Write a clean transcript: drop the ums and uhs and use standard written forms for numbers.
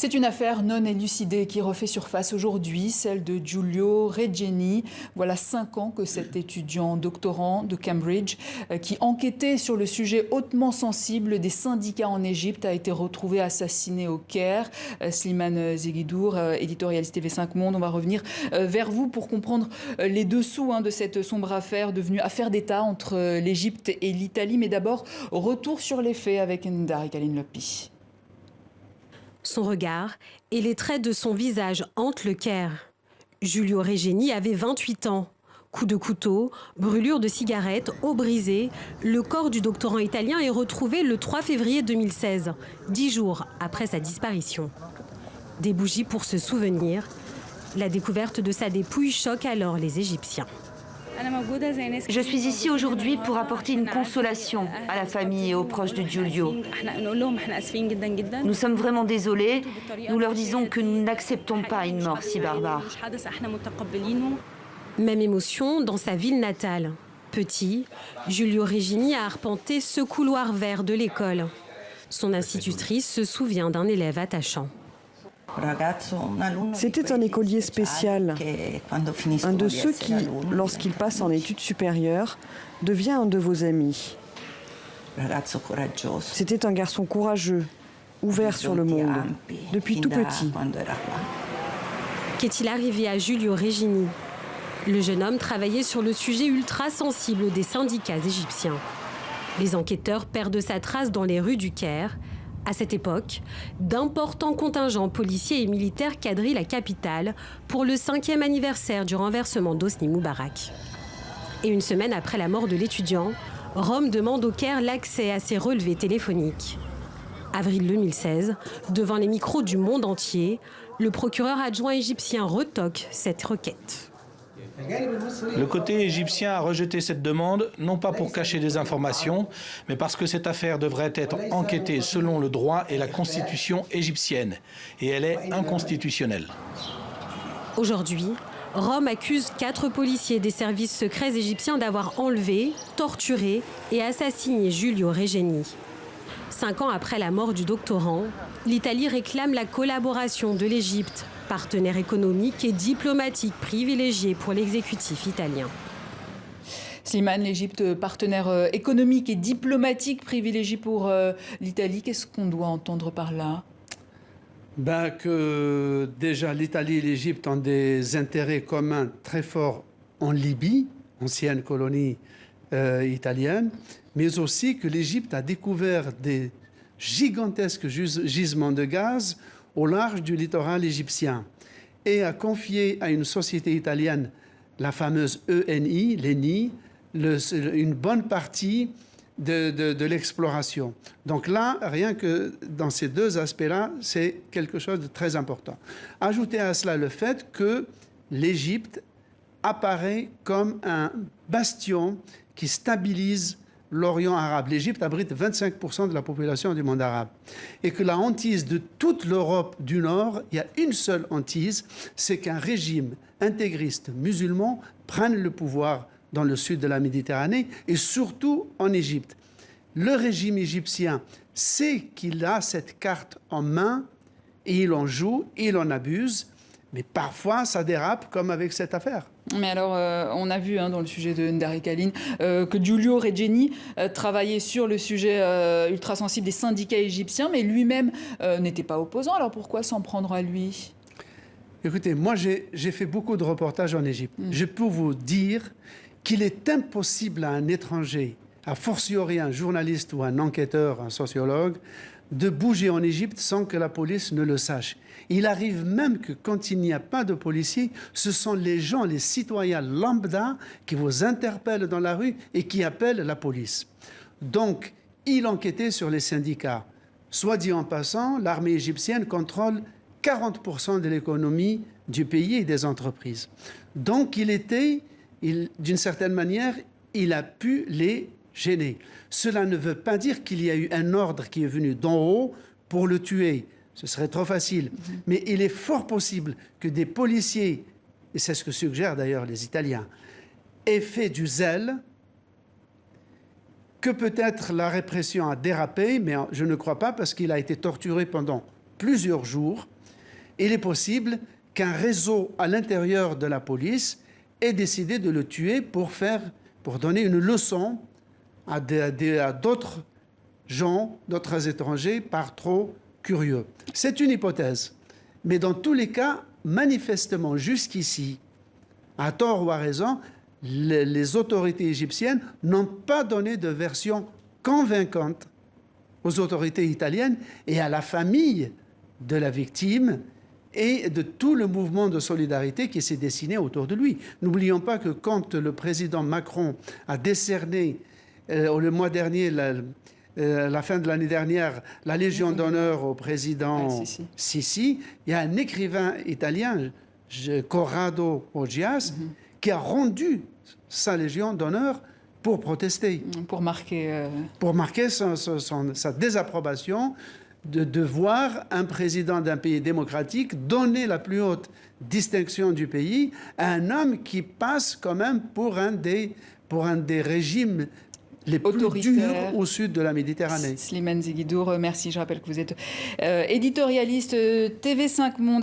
C'est une affaire non élucidée qui refait surface aujourd'hui, celle de Giulio Regeni. Voilà 5 ans que cet étudiant doctorant de Cambridge, qui enquêtait sur le sujet hautement sensible des syndicats en Égypte, a été retrouvé assassiné au Caire. Slimane Zeguidour, éditorialiste TV5 Monde, on va revenir vers vous pour comprendre les dessous de cette sombre affaire devenue affaire d'État entre l'Égypte et l'Italie. Mais d'abord, retour sur les faits avec Ndari Kaline Lopi. Son regard et les traits de son visage hantent le Caire. Giulio Regeni avait 28 ans. Coups de couteau, brûlure de cigarette, eau brisée. Le corps du doctorant italien est retrouvé le 3 février 2016, 10 jours après sa disparition. Des bougies pour se souvenir. La découverte de sa dépouille choque alors les Égyptiens. Je suis ici aujourd'hui pour apporter une consolation à la famille et aux proches de Giulio. Nous sommes vraiment désolés. Nous leur disons que nous n'acceptons pas une mort si barbare. Même émotion dans sa ville natale. Petit, Giulio Regeni a arpenté ce couloir vert de l'école. Son institutrice se souvient d'un élève attachant. C'était un écolier spécial, un de ceux qui, lorsqu'il passe en études supérieures, devient un de vos amis. C'était un garçon courageux, ouvert sur le monde, depuis tout petit. Qu'est-il arrivé à Giulio Regeni? Le jeune homme travaillait sur le sujet ultra sensible des syndicats égyptiens. Les enquêteurs perdent sa trace dans les rues du Caire. À cette époque, d'importants contingents policiers et militaires quadrillent la capitale pour le 5e anniversaire du renversement d'Hosni Moubarak. Et une semaine après la mort de l'étudiant, Rome demande au Caire l'accès à ses relevés téléphoniques. Avril 2016, devant les micros du monde entier, le procureur adjoint égyptien retoque cette requête. Le côté égyptien a rejeté cette demande, non pas pour cacher des informations, mais parce que cette affaire devrait être enquêtée selon le droit et la constitution égyptienne. Et elle est inconstitutionnelle. Aujourd'hui, Rome accuse 4 policiers des services secrets égyptiens d'avoir enlevé, torturé et assassiné Giulio Regeni. 5 ans après la mort du doctorant, l'Italie réclame la collaboration de l'Égypte, partenaire économique et diplomatique privilégié pour l'exécutif italien. Slimane, l'Égypte, partenaire économique et diplomatique privilégié pour l'Italie. Qu'est-ce qu'on doit entendre par là? Que déjà l'Italie et l'Égypte ont des intérêts communs très forts en Libye, ancienne colonie italienne, mais aussi que l'Égypte a découvert des gigantesques gisements de gaz au large du littoral égyptien et a confié à une société italienne, la fameuse l'ENI, une bonne partie de l'exploration. Donc là, rien que dans ces deux aspects-là, c'est quelque chose de très important. Ajoutez à cela le fait que l'Égypte apparaît comme un bastion qui stabilise l'Orient arabe. L'Égypte abrite 25% de la population du monde arabe. Et que la hantise de toute l'Europe du Nord, il y a une seule hantise, c'est qu'un régime intégriste musulman prenne le pouvoir dans le sud de la Méditerranée et surtout en Égypte. Le régime égyptien sait qu'il a cette carte en main et il en joue, il en abuse, mais parfois ça dérape comme avec cette affaire. Mais alors, on a vu dans le sujet de Ndari Kaline que Giulio Regeni travaillait sur le sujet ultra sensible des syndicats égyptiens, mais lui-même n'était pas opposant. Alors pourquoi s'en prendre à lui? Écoutez, moi j'ai fait beaucoup de reportages en Égypte. Je peux vous dire qu'il est impossible à un étranger, a fortiori un journaliste ou un enquêteur, un sociologue, de bouger en Égypte sans que la police ne le sache. Il arrive même que quand il n'y a pas de policiers, ce sont les gens, les citoyens lambda qui vous interpellent dans la rue et qui appellent la police. Donc, il enquêtait sur les syndicats. Soit dit en passant, l'armée égyptienne contrôle 40% de l'économie du pays et des entreprises. Donc, d'une certaine manière, il a pu les gêner. Cela ne veut pas dire qu'il y a eu un ordre qui est venu d'en haut pour le tuer. Ce serait trop facile. Mais il est fort possible que des policiers, et c'est ce que suggèrent d'ailleurs les Italiens, aient fait du zèle, que peut-être la répression a dérapé, mais je ne crois pas parce qu'il a été torturé pendant plusieurs jours, il est possible qu'un réseau à l'intérieur de la police ait décidé de le tuer pour donner une leçon à d'autres gens, d'autres étrangers, par trop curieux. C'est une hypothèse. Mais dans tous les cas, manifestement, jusqu'ici, à tort ou à raison, les autorités égyptiennes n'ont pas donné de version convaincante aux autorités italiennes et à la famille de la victime et de tout le mouvement de solidarité qui s'est dessiné autour de lui. N'oublions pas que quand le président Macron a décerné le mois dernier, la fin de l'année dernière, la Légion d'honneur au président Sisi, il y a un écrivain italien, Corrado Oggias, qui a rendu sa Légion d'honneur pour protester. Pour marquer... Pour marquer sa désapprobation de voir un président d'un pays démocratique donner la plus haute distinction du pays à un homme qui passe quand même pour un des régimes les plus durs au sud de la Méditerranée. Slimane Zeguidour, merci. Je rappelle que vous êtes éditorialiste TV5 Monde.